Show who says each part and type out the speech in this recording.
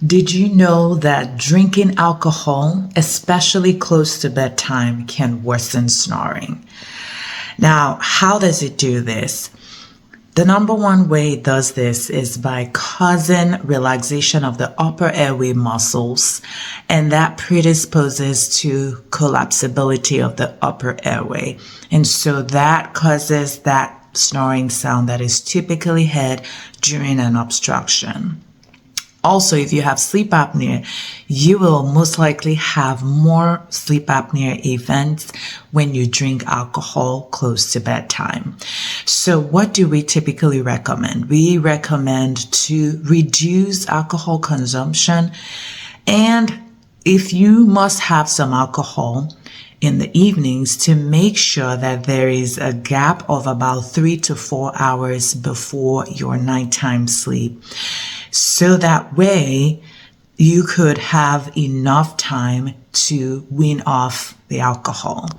Speaker 1: Did you know that drinking alcohol, especially close to bedtime, can worsen snoring? Now, how does it do this? The number one way it does this is by causing relaxation of the upper airway muscles, and that predisposes to collapsibility of the upper airway. And so that causes that snoring sound that is typically heard during an obstruction. Also, if you have sleep apnea, you will most likely have more sleep apnea events when you drink alcohol close to bedtime. So what do we typically recommend? We recommend to reduce alcohol consumption, and if you must have some alcohol in the evenings, to make sure that there is a gap of about 3 to 4 hours before your nighttime sleep. So that way you could have enough time to wean off the alcohol.